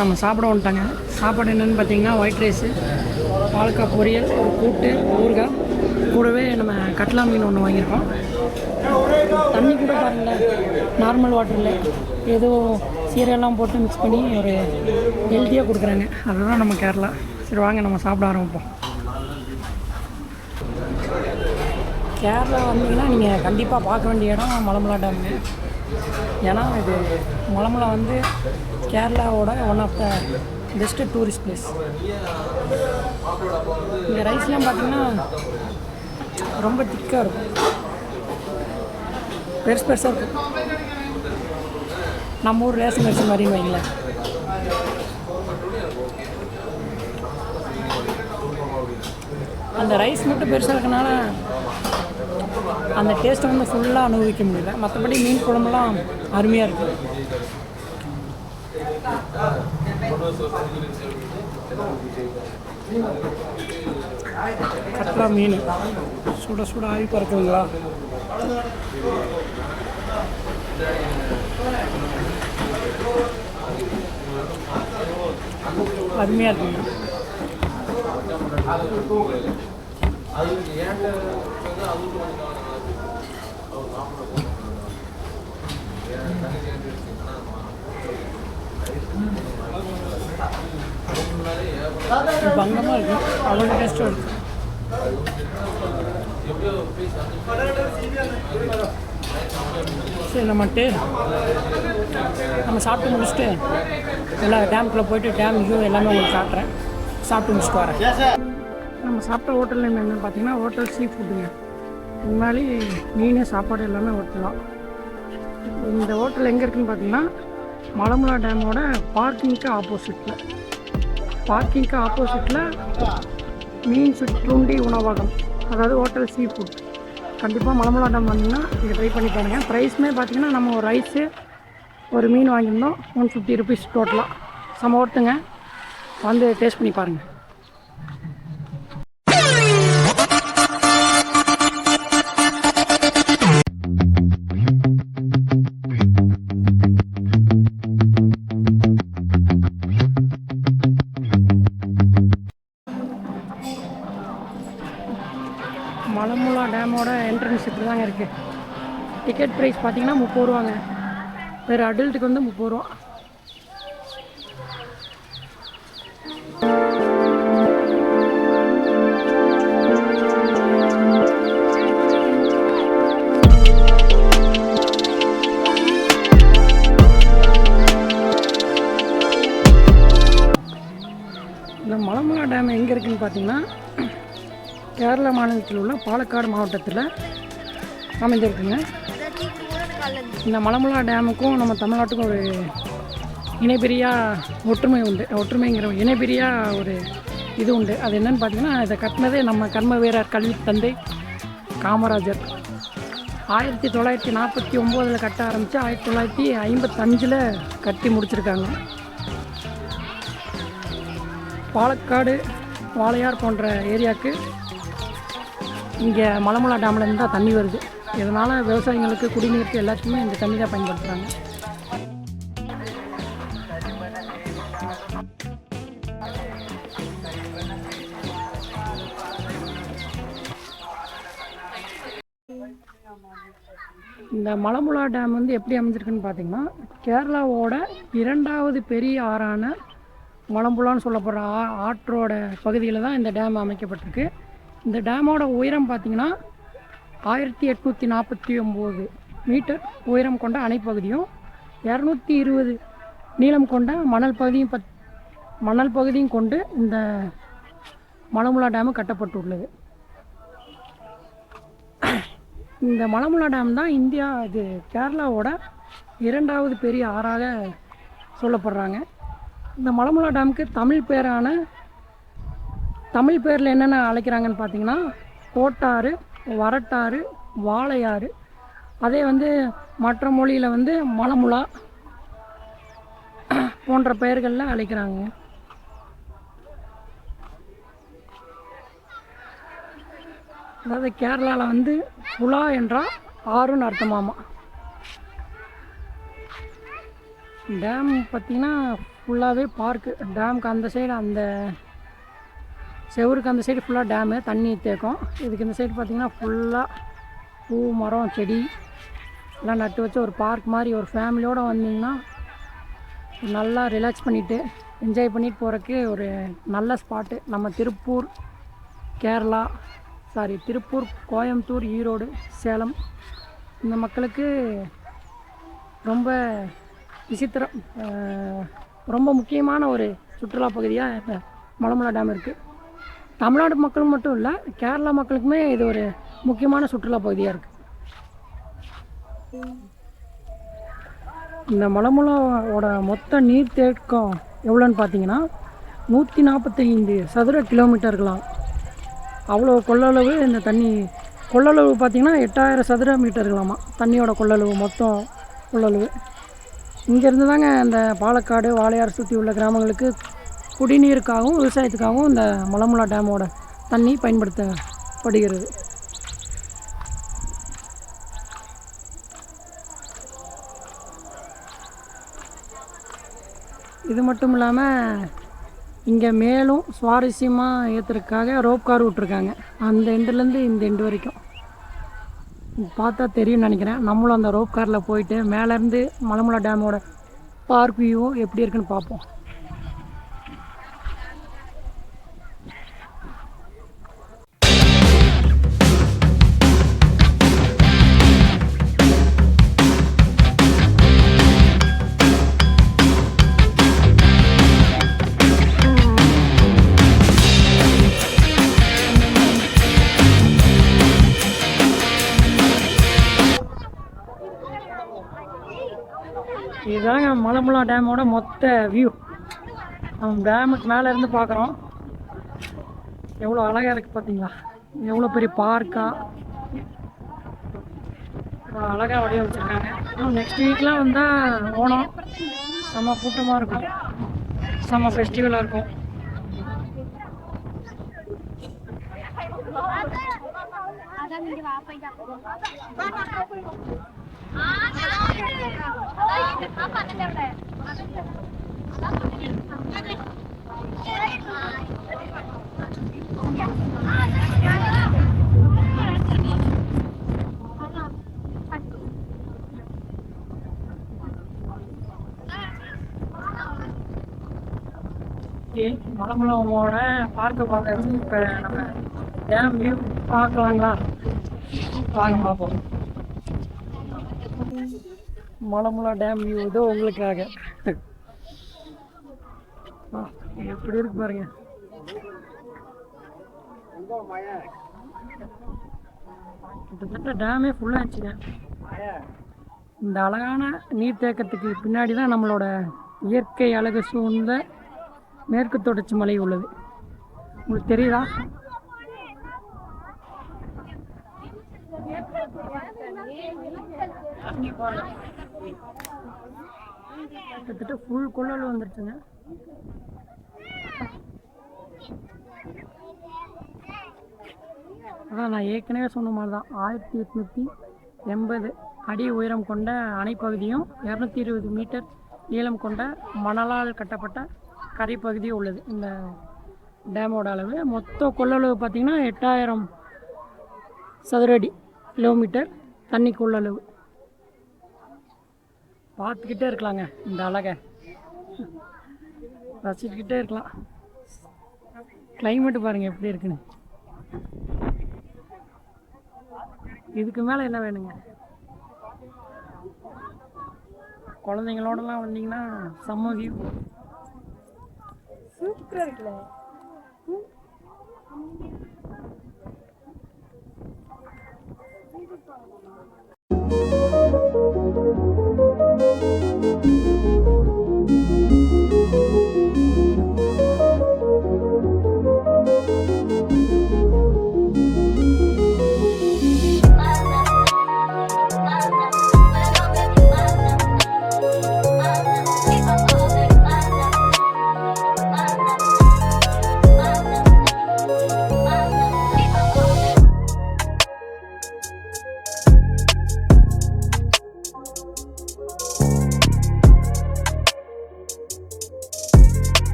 நம்ம சாப்பிட வந்துட்டாங்க. சாப்பாடு என்னென்னு பார்த்தீங்கன்னா ஒயிட் ரைஸு, பாலக்காய் பொரியல், ஒரு கூட்டு, ஊறுகாய், கூடவே நம்ம கட்லா மீன் ஒன்று வாங்கியிருக்கோம். தண்ணி கூட பாருங்களேன், நார்மல் வாட்டரில் ஏதோ சீரெல்லாம் போட்டு மிக்ஸ் பண்ணி ஒரு ஹெல்த்தியாக கொடுக்குறாங்க. அதுதான் நம்ம கேரளா. சரி வாங்க நம்ம சாப்பிட ஆரம்பிப்போம். கேரளா வந்தீங்கன்னா நீங்கள் கண்டிப்பாக பார்க்க வேண்டிய இடம் மலமலா டேமு. ஏன்னா இது மலமலா வந்து கேரளாவோட one of the best tourist place. இந்த ரைஸ்லாம் பார்த்திங்கன்னா ரொம்ப திக்காக இருக்கும், பெருசாக இருக்கும். நம்ம ஊர் ரேஷன் அரிசி மாதிரின்னு வைங்களேன். அந்த ரைஸ் மட்டும் பெருசாக இருக்கனால அந்த டேஸ்ட்டை வந்து ஃபுல்லாக அனுபவிக்க முடியல. மற்றபடி மீன் குழம்புலாம் அருமையாக இருக்குது. கட்லா மீன் சுட சுட ஆகி பறக்குதுங்களா? அருமையாக இருக்குங்க. பங்கமாக இருக்கும், அவ்வளோ டேஸ்ட்டாக இருக்கும். சரி நம்ம சாப்பிட்டு முடிச்சுட்டு எல்லா டேமுக்குள்ளே போய்ட்டு டேம் வியூ எல்லாமே உங்களுக்கு காட்டுறேன். சாப்பிட்டு முடிச்சுட்டு வரேன். நம்ம சாப்பிட்ட ஹோட்டல் நேம் என்னென்னு பார்த்தீங்கன்னா ஹோட்டல் சீ ஃபுட்டுங்க. முன்னாடி மீன் சாப்பாடு எல்லாமே ஓட்டலாம். இந்த ஹோட்டல் எங்கே இருக்குதுன்னு பார்த்தீங்கன்னா மலமலா டேமோட பார்க்கிங்க்கு ஆப்போசிட்டில் மீன் சிற்றுண்டி உணவகம், அதாவது ஹோட்டல் சீ ஃபுட். கண்டிப்பாக மலமலா டேம் வந்தீங்கன்னா இதை ட்ரை பண்ணி பாருங்கள். ப்ரைஸுமே பார்த்தீங்கன்னா நம்ம ஒரு ரைஸு ஒரு மீன் வாங்கியிருந்தோம், 150 ருபீஸ் டோட்டலாக. செம்ம ஒருத்துங்க, வந்து டேஸ்ட் பண்ணி பாருங்கள். மலமலா டேமோட என்ட்ரன்ஸ் இப்படி தாங்க இருக்குது. டிக்கெட் ப்ரைஸ் பார்த்தீங்கன்னா 30 ரூபாங்க. வேறு அடல்ட்டுக்கு வந்து 30 ரூபா. இந்த மலமலா டேம் எங்கே இருக்குதுன்னு பார்த்தீங்கன்னா கேரளா மாநிலத்தில் உள்ள பாலக்காடு மாவட்டத்தில் அமைந்திருக்குங்க. இந்த மலமலா டேமுக்கும் நம்ம தமிழ்நாட்டுக்கும் ஒரு இணைபிரியா இணைபிரியா ஒரு இது உண்டு. அது என்னென்னு பார்த்தீங்கன்னா இதை கட்டினதே நம்ம கர்ம வீரர் கல்வி தந்தை காமராஜர் 1949 கட்ட ஆரம்பித்து 1955 கட்டி முடிச்சிருக்காங்க. பாலக்காடு, வாளையார் போன்ற ஏரியாவுக்கு இங்கே மலமலா டேம்லேருந்து தான் தண்ணி வருது. இதனால் விவசாயிகளுக்கு, குடிநீருக்கு எல்லாத்துக்குமே இந்த தண்ணி தான் பயன்படுத்துகிறாங்க. இந்த மலமலா டேம் வந்து எப்படி அமைஞ்சிருக்குன்னு பார்த்தீங்கன்னா கேரளாவோட 2வது பெரிய ஆறான மலம்புலான்னு சொல்லப்படுற ஆற்றோட பகுதியில் தான் இந்த டேம் அமைக்கப்பட்டிருக்கு. இந்த டேமோட உயரம் பார்த்திங்கன்னா 1849 மீட்டர் உயரம் கொண்ட அணைப்பகுதியும் 220 நீளம் கொண்ட மணல் பகுதியும் கொண்டு இந்த மலமலா டேமு கட்டப்பட்டுள்ளது. இந்த மலமலா டேம் தான் இது கேரளாவோட 2வது பெரிய ஆறாக சொல்லப்படுறாங்க. இந்த மலமலா டேமுக்கு தமிழ் பேரில் என்னென்ன அழைக்கிறாங்கன்னு பார்த்தீங்கன்னா கோட்டாறு, வரட்டாறு, வாளையாறு. அதே வந்து மற்ற மொழியில் வந்து மலமுலா போன்ற பெயர்களில் அழைக்கிறாங்க. அதாவது கேரளாவில் வந்து புலா என்றால் ஆறுன்னு அர்த்தமாமா. டேம் பார்த்திங்கன்னா ஃபுல்லாகவே பார்க்கு. டேமுக்கு அந்த சைடு, அந்த செவருக்கு அந்த சைடு ஃபுல்லாக டேமு, தண்ணி தேக்கம். இதுக்கு இந்த சைடு பார்த்திங்கன்னா ஃபுல்லாக பூ, மரம், செடி எல்லாம் நட்டு வச்சு ஒரு பார்க் மாதிரி. ஒரு ஃபேமிலியோடு வந்தீங்கன்னா நல்லா ரிலாக்ஸ் பண்ணிவிட்டு என்ஜாய் பண்ணிட்டு போகிறதுக்கு ஒரு நல்ல ஸ்பாட்டு. நம்ம திருப்பூர், கேரளா, திருப்பூர், கோயம்புத்தூர், ஈரோடு, சேலம் இந்த மக்களுக்கு ரொம்ப விசித்திரம், ரொம்ப முக்கியமான ஒரு சுற்றுலா பகுதியாக இந்த மலமலை டேம் இருக்குது. தமிழ்நாடு மக்கள் மட்டும் இல்லை, கேரளா மக்களுக்குமே இது ஒரு முக்கியமான சுற்றுலா பகுதியாக இருக்குது. இந்த மலமலையோட மொத்த நீர்த்தேக்கம் எவ்வளோன்னு பார்த்தீங்கன்னா 145 சதுர கிலோமீட்டர்களாம். அவ்வளோ கொள்ளளவு இந்த தண்ணி. கொள்ளளவு பார்த்திங்கன்னா 8000 சதுர மீட்டர்களாமா தண்ணியோட கொள்ளளவு, மொத்தம் கொள்ளளவு. இங்கேருந்து தாங்க இந்த பாலக்காடு, வாளையார் சுற்றி உள்ள கிராமங்களுக்கு குடிநீருக்காகவும் விவசாயத்துக்காகவும் இந்த மலமலை டேமோட தண்ணி பயன்படுத்தப்படுகிறது. இது மட்டும் இல்லாமல் இங்கே மேலும் சுவாரஸ்யமாக ஏற்றுறதுக்காக ரோப் கார் விட்ருக்காங்க. அந்த எண்டுலேருந்து இந்த எண்டு வரைக்கும் பார்த்தா தெரியும்னு நினைக்கிறேன். நம்மளும் அந்த ரோப் காரில் போயிட்டு மேலேருந்து மலமலை டேமோட பார்க் வியூவும் எப்படி இருக்குன்னு பார்ப்போம். இதுதாங்க மலமலை டேமோட மொத்த வியூ. நம்ம டேமுக்கு மேலே இருந்து பார்க்குறோம். எவ்வளோ அழகாக இருக்குது பார்த்தீங்களா? எவ்வளோ பெரிய பார்க்காக, எவ்வளோ அழகாக வடிவமைச்சிருக்காங்க. நெக்ஸ்ட் வீக்லாம் வந்தால் ஓணம் செம்ம கூட்டமாக இருக்கும், செம்ம ஃபெஸ்டிவலாக இருக்கும். மலமலையோட பார்க்க பார்க்கறது. இப்போ நம்ம டேம் வியூ பார்க்கலாங்களா? வாங்க பார்ப்போம். மலமலை டேம் வியூ இதோ உங்களுக்காக. எப்படி இருக்கு பாருங்க. கிட்டத்தட்ட டேமே ஃபுல்லாக ஆச்சுங்க. இந்த அழகான நீர்த்தேக்கத்துக்கு பின்னாடி தான் நம்மளோட இயற்கை அழகு சூழ்ந்த மேற்கு தொடர்ச்சி மலை உள்ளது. உங்களுக்கு தெரியுதா? கிட்டத்தட்ட ஃபுல் கொள்ளளவு வந்துருச்சுங்க. அதான் நான் ஏற்கனவே சொன்ன மாதிரி தான் 1880 அடி உயரம் கொண்ட அணைப்பகுதியும் 220 மீட்டர் நீளம் கொண்ட மணலால் கட்டப்பட்ட கரைப்பகுதியும் உள்ளது இந்த டேமோட அளவு. மொத்த கொள்ளளவு பார்த்திங்கன்னா 8000 சதுரடி கிலோமீட்டர் தண்ணி கொள்ளளவு. பார்த்துக்கிட்டே இருக்கலாங்க, இந்த அழகை ரசிச்சுக்கிட்டே இருக்கலாம். கிளைமேட்டு பாருங்கள் எப்படி இருக்குன்னு. இதுக்கு மேலே என்ன வேணுங்க? குழந்தைங்களோடலாம் வந்தீங்கன்னா செம்ம வியூ, சூப்பராக இருக்குல்ல.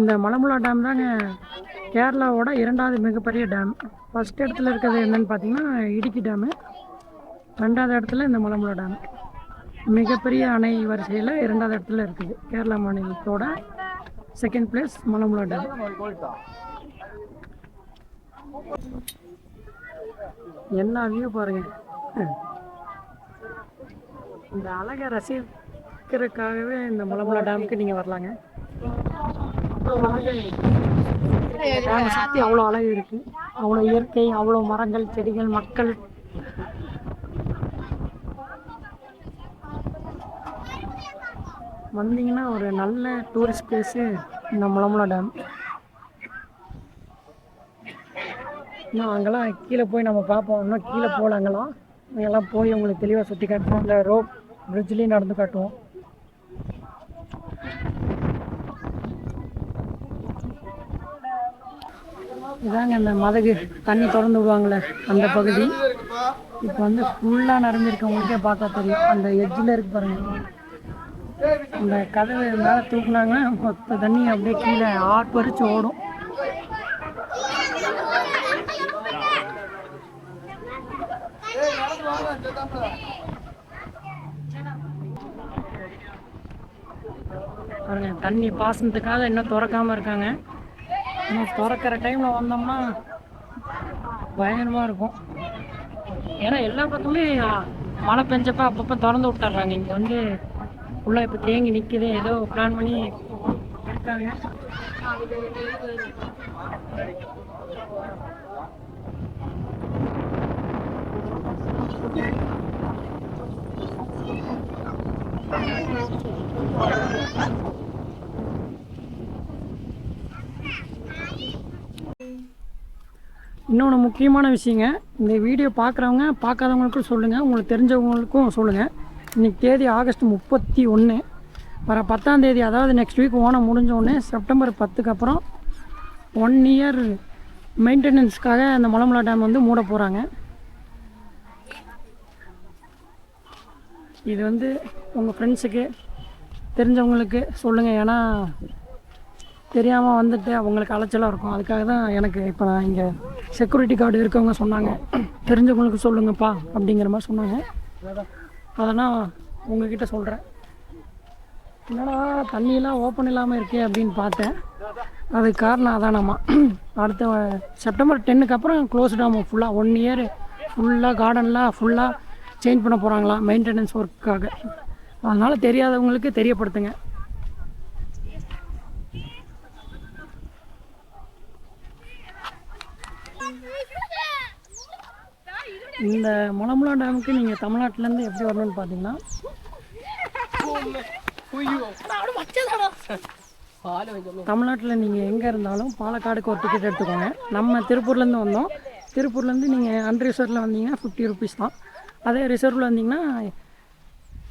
இந்த மலம்புழா டேம் தாங்க கேரளாவோட 2வது மிகப்பெரிய டேம். ஃபஸ்ட் இடத்துல இருக்கிறது என்னென்னு பார்த்தீங்கன்னா இடுக்கி டேமு, 2வது இடத்துல இந்த மலம்புழா டேம். மிகப்பெரிய அணை வரிசையில் 2வது இடத்துல இருக்குது. கேரளா மாநிலத்தோட செகண்ட் பிளேஸ் மலம்புழா டேம். என்ன வியூ பாருங்க. இந்த அழகை ரசிக்கிறதுக்காகவே இந்த மலம்புழா டேமுக்கு நீங்கள் வரலாங்க. டேமை சுற்றி அவ்வளோ அழகு இருக்குது, அவ்வளோ இயற்கை, அவ்வளோ மரங்கள், செடிகள், மக்கள். வந்தீங்கன்னா ஒரு நல்ல டூரிஸ்ட் பிளேஸு இந்த மலம்புழா டேம். இன்னும் அங்கெல்லாம் கீழே போய் நம்ம பார்ப்போம். இன்னும் கீழே போகல, அங்கெல்லாம் போய் உங்களுக்கு தெளிவாக சுற்றி காட்டுவோம். இந்த ரோப் பிரிட்ஜ்லேயும் நடந்து காட்டுவோம். இதாங்க இந்த மதகு தண்ணி திறந்து விடுவாங்களே அந்த பகுதி. இப்போ வந்து ஃபுல்லாக நிறைஞ்சிருக்கவங்களுக்கே பார்த்தா தெரியும். அந்த எட்ஜில் இருக்கு பாருங்கள், அந்த கதவு மேலே தூக்குனாங்கன்னா மொத்த தண்ணி அப்படியே கீழே ஆர்ப்பரிச்சு ஓடும். பாருங்க, தண்ணி பாசனத்துக்காக இன்னும் திறக்காமல் இருக்காங்க. இன்னும் திறக்கிற டைமில் வந்தோம்னா பயங்கரமாக இருக்கும். ஏன்னா எல்லா பக்கமே மழை பெஞ்சப்போ அப்பப்போ திறந்து விட்டுறாங்க. இங்கே வந்து ஃபுல்லாக இப்போ தேங்கி நிற்கிது. ஏதோ பிளான் பண்ணி இருக்காங்க. இன்னொன்று முக்கியமான விஷயங்க, இந்த வீடியோ பார்க்குறவங்க பார்க்காதவங்களுக்கும் சொல்லுங்கள், உங்களுக்கு தெரிஞ்சவங்களுக்கும் சொல்லுங்கள். இன்றைக்கி தேதி ஆகஸ்ட் 31. வர 10ஆம் தேதி, அதாவது நெக்ஸ்ட் வீக் ஓணம் முடிஞ்சோடனே செப்டம்பர் 10க்கு அப்புறம் 1 இயர் மெயின்டெனன்ஸ்க்காக அந்த மலம்புழா டேம் வந்து மூட போகிறாங்க. இது வந்து உங்கள் ஃப்ரெண்ட்ஸுக்கு தெரிஞ்சவங்களுக்கு சொல்லுங்கள். ஏன்னா தெரியாமல் வந்துட்டு அவங்களுக்கு அலைச்சலாக இருக்கும். அதுக்காக தான் எனக்கு இப்போ நான் இங்கே செக்யூரிட்டி கார்டு இருக்கவங்க சொன்னாங்க, தெரிஞ்சவங்களுக்கு சொல்லுங்கப்பா அப்படிங்கிற மாதிரி சொன்னாங்க. அதனால் உங்ககிட்ட சொல்கிறேன். என்னடா தண்ணியெல்லாம் ஓப்பன் இல்லாமல் இருக்கே அப்படின்னு பார்த்தேன். அதுக்கு காரணம் அதானாமா. அடுத்த செப்டம்பர் 10க்கு அப்புறம் க்ளோஸ்ட் ஆகும் ஃபுல்லாக. 1 இயர் ஃபுல்லாக கார்டன்லாம் ஃபுல்லாக சேஞ்ச் பண்ண போகிறாங்களாம் மெயின்டெனன்ஸ் ஒர்க்குக்காக. அதனால் தெரியாதவங்களுக்கு தெரியப்படுத்துங்க. இந்த மலம்புழா டேமுக்கு நீங்கள் தமிழ்நாட்டிலேருந்து எப்படி வரணும்னு பார்த்தீங்கன்னா, தமிழ்நாட்டில் நீங்கள் எங்கே இருந்தாலும் பாலக்காடுக்கு ஒரு டிக்கெட் எடுத்துக்கோங்க. நம்ம திருப்பூர்லேருந்து வந்தோம். திருப்பூர்லேருந்து நீங்கள் அன்ரிசர்வில் வந்தீங்கன்னா 50 ருபீஸ் தான். அதே ரிசர்வில் வந்தீங்கன்னா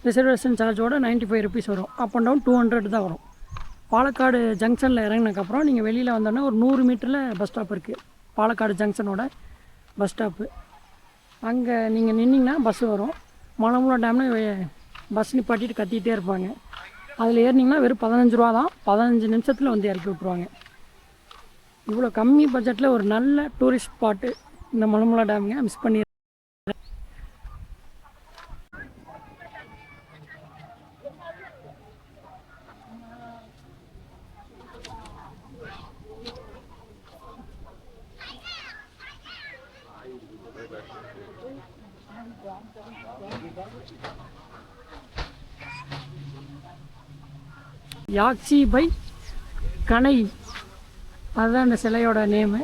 ரிசர்வேஷன் சார்ஜோட 95 ருபீஸ் வரும். அப் அண்ட் டவுன் 200 தான் வரும். பாலக்காடு ஜங்ஷனில் இறங்கினதுக்கப்புறம் நீங்கள் வெளியில் வந்தோன்னா ஒரு 100 மீட்டரில் பஸ் ஸ்டாப் இருக்குது. பாலக்காடு ஜங்ஷனோட பஸ் ஸ்டாப்பு. அங்கே நீங்கள் நின்னிங்கன்னா பஸ் வரும். மலம்புழா டேம்னு பஸ் நிப்பாட்டிட்டு கத்திகிட்டே இருப்பாங்க. அதில் ஏறினீங்கன்னா வெறும் 15 ரூபா தான். 15 நிமிஷத்தில் வந்து இறக்கி விட்ருவாங்க. இவ்வளோ கம்மி பட்ஜெட்டில் ஒரு நல்ல டூரிஸ்ட் ஸ்பாட்டு இந்த மலம்புழா டேமுங்க. மிஸ் பண்ணி யாக்சி பை கனை, அதுதான் இந்த சிலையோட நேமு.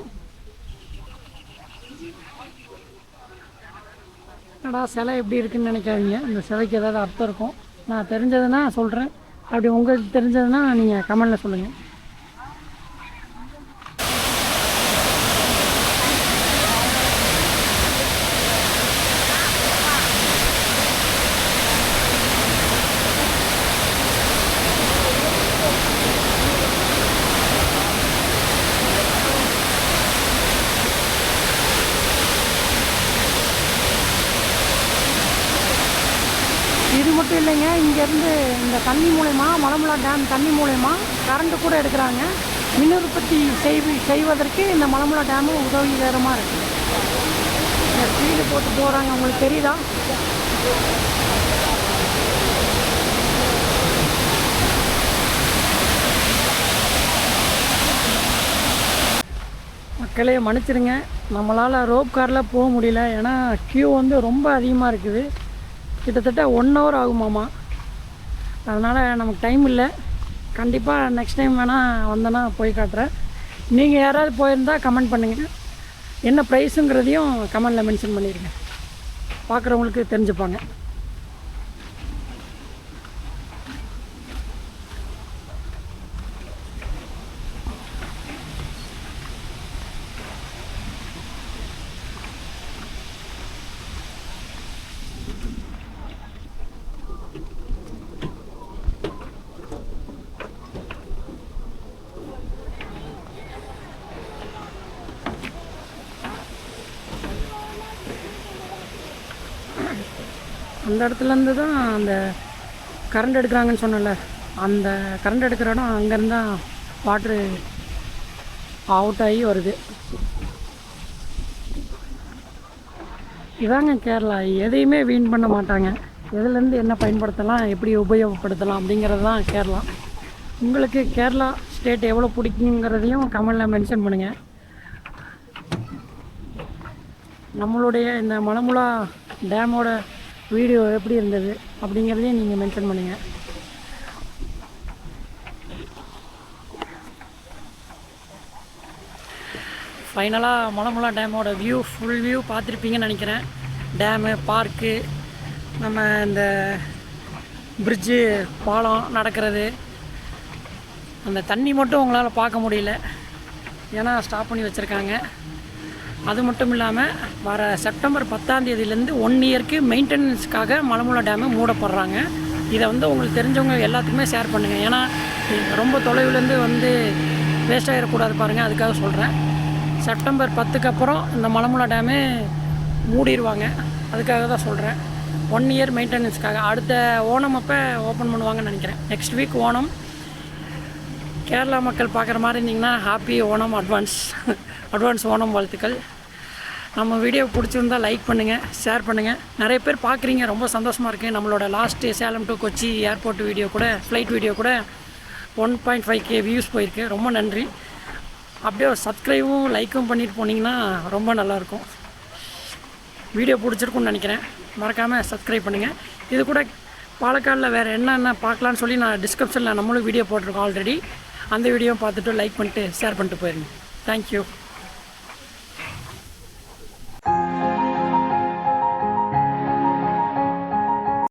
என்னடா சிலை எப்படி இருக்குன்னு நினைக்காதீங்க, இந்த சிலைக்கு ஏதாவது அர்த்தம் இருக்கும். நான் தெரிஞ்சதுன்னா சொல்கிறேன், அப்படி உங்களுக்கு தெரிஞ்சதுன்னா நீங்கள் கமெண்டில் சொல்லுங்கள். இது மட்டும் இல்லைங்க, இங்கேருந்து இந்த தண்ணி மூலயமா, மலம்புழா டேம் தண்ணி மூலயமா கரண்ட்டு கூட எடுக்கிறாங்க. மின் உற்பத்தி செய்வதற்கு இந்த மலம்புழா டேமு உதவிகரமாக இருக்குது. இந்த ஸ்பீடு போட்டு போகிறாங்க, உங்களுக்கு தெரியுதா? மக்களே மன்னிச்சிடுங்க, நம்மளால் ரோப் காரில் போக முடியல. ஏன்னா க்யூ வந்து ரொம்ப அதிகமாக இருக்குது. கிட்டத்தட்ட 1 hour ஆகுமாம்மா. அதனால் நமக்கு டைம் இல்லை. கண்டிப்பாக நெக்ஸ்ட் டைம் வேணால் வந்தேன்னா போய் காட்டுறேன். நீங்கள் யாராவது போயிருந்தால் கமெண்ட் பண்ணுங்கள். என்ன ப்ரைஸுங்கிறதையும் கமெண்டில் மென்ஷன் பண்ணிடுங்க, பார்க்குறவங்களுக்கு தெரிஞ்சுப்பாங்க. அந்த இடத்துலேருந்து தான் அந்த கரண்ட் எடுக்கிறாங்கன்னு சொன்னல, அந்த கரண்ட் எடுக்கிற இடம் அங்கேருந்து தான் வாட்ரு அவுட் ஆகி வருது. இதாங்க கேரளா, எதையுமே வீண் பண்ண மாட்டாங்க. எதுலேருந்து என்ன பயன்படுத்தலாம், எப்படி உபயோகப்படுத்தலாம் அப்படிங்கிறது தான் கேரளா. உங்களுக்கு கேரளா ஸ்டேட் எவ்வளோ பிடிக்குங்கிறதையும் கமெண்டில் மென்ஷன் பண்ணுங்கள். நம்மளுடைய இந்த மலம்புழா டேமோட வீடியோ எப்படி இருந்தது அப்படிங்கிறதையும் நீங்கள் மென்ஷன் பண்ணுங்கள். ஃபைனலாக மலம்புழா டேமோட ஃபுல் வியூ பார்த்துருப்பீங்கன்னு நினைக்கிறேன். டேமு, பார்க்கு, நம்ம இந்த பிரிட்ஜு, பாலம் நடக்கிறது, அந்த தண்ணி மட்டும் உங்களால் பார்க்க முடியல, ஏன்னா ஸ்டாப் பண்ணி வச்சுருக்காங்க. அது மட்டும் இல்லாமல் வர செப்டம்பர் 10ஆம் தேதியிலேருந்து 1 இயருக்கு மெயின்டெனன்ஸுக்காக மலம்புழா டேமு மூடப்படுறாங்க. இதை வந்து உங்களுக்கு தெரிஞ்சவங்க எல்லாத்துக்குமே ஷேர் பண்ணுங்கள். ஏன்னா ரொம்ப தொலைவுலேருந்து வந்து வேஸ்ட் ஆகிடக்கூடாது பாருங்கள், அதுக்காக சொல்கிறேன். செப்டம்பர் 10க்கு அப்புறம் இந்த மலம்புழா டேமு மூடிடுவாங்க, அதுக்காக தான் சொல்கிறேன். 1 இயர் மெயின்டெனன்ஸுக்காக. அடுத்த ஓணம் அப்போ ஓப்பன் பண்ணுவாங்கன்னு நினைக்கிறேன். Next week Onam. கேரளா மக்கள் பார்க்குற மாதிரி இருந்தீங்கன்னா ஹாப்பி ஓணம் அட்வான்ஸ் ஓணம் வாழ்த்துக்கள். நம்ம வீடியோ பிடிச்சிருந்தால் லைக் பண்ணுங்கள், ஷேர் பண்ணுங்கள். நிறைய பேர் பார்க்குறீங்க, ரொம்ப சந்தோஷமாக இருக்குது. நம்மளோட last Salem to Kochi airport video கூட, ஃப்ளைட் வீடியோ கூட 1.5K வியூஸ் போயிருக்கு. ரொம்ப நன்றி. அப்படியே சப்ஸ்கிரைபும் லைக்கும் பண்ணிட்டு போனீங்கன்னா ரொம்ப நல்லாயிருக்கும். வீடியோ பிடிச்சிருக்குன்னு நினைக்கிறேன். மறக்காமல் சப்ஸ்கிரைப் பண்ணுங்கள். இது கூட பாலக்காடில் வேறு என்னென்ன பார்க்கலான்னு சொல்லி நான் டிஸ்கிரிப்ஷனில் நம்மளும் வீடியோ போட்டிருக்கோம் ஆல்ரெடி. அந்த வீடியோவை பார்த்துட்டு லைக் பண்ணிட்டு ஷேர் பண்ணிட்டு போயிருங்க. தேங்க்யூ.